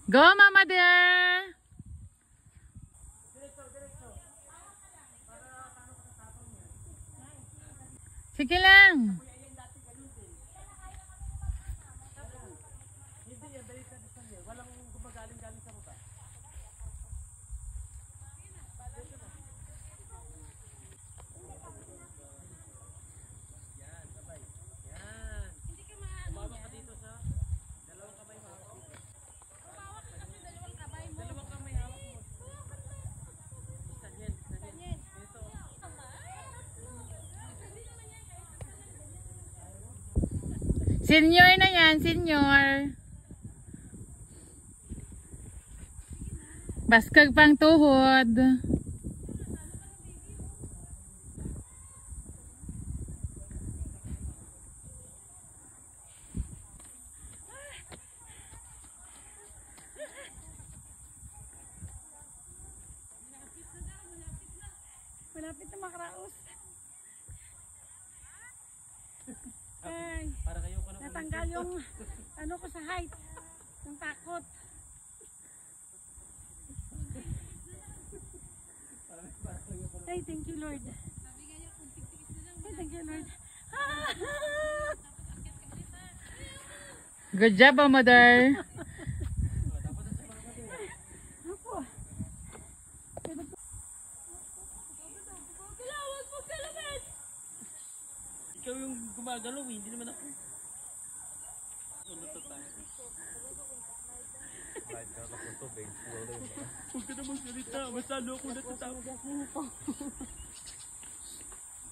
Go, Mama dear! Sige lang. Walang gumagaling-galing sa ruta. Yan, sabay. Yan. Umawak ka dito sa dalawang kamay hawak dito. Umawak ka kasi dalawang kamay mo. Dalawang kamay hawak mo. Ganyan. Dito. Senior na yan, senior. Baskag pang tuhod. Malapit na makraos. Ay, Para kayo ka na natanggal yung ano ko sa height. Yung takot. Ay, thank you Lord. Ay, thank you Lord. Good job, mother. Ako. Ikaw yung gumagalaw eh, hindi naman ako. Ulutot tayo. Huwag ka na magsalita, masalo ako natatakot.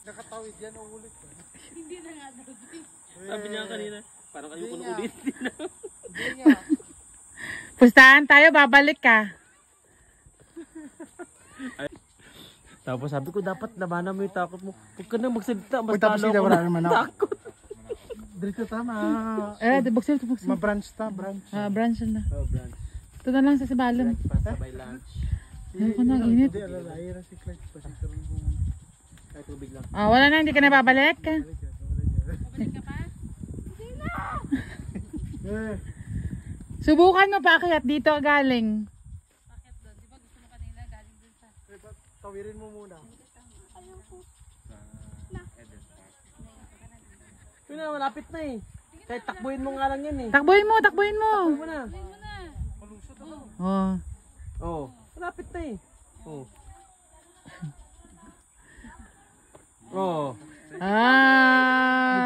Nakatawid yan o ulit. Hindi na nga daw. Sabi niya kanina, parang ayoko na ulit. Hindi nga. Pustahan tayo, babalik ka. Tapos sabi ko, dapat labanan mo yung takot mo. Huwag ka na magsalita, mas Tapos talo sila ako wala na naman ako. takot. Dito tama. Buksan. Ma-branch ta, branch. Branch na. Oh, Brad. Ito na lang sa sibalam. Sabay lunch. Ayoko na, ang init. Hindi, alala. Ayra si Clark. Pasikaroon ko. Kahit tubig lang. Wala na, hindi ka na babalik. Balik ka pa? Hindi na! Subukan mo pa akyat dito galing. Bakit doon? Di ba gusto mo kanina galing doon sa... Tawirin mo muna. Ayoko. Yun na, malapit na eh. Kahit takbuhin mo nga lang yan eh. Takbuhin mo. Takbuhin mo na. Ayun mo na. Oh. Oo. Malapit na eh. Oo. Oo. Ah.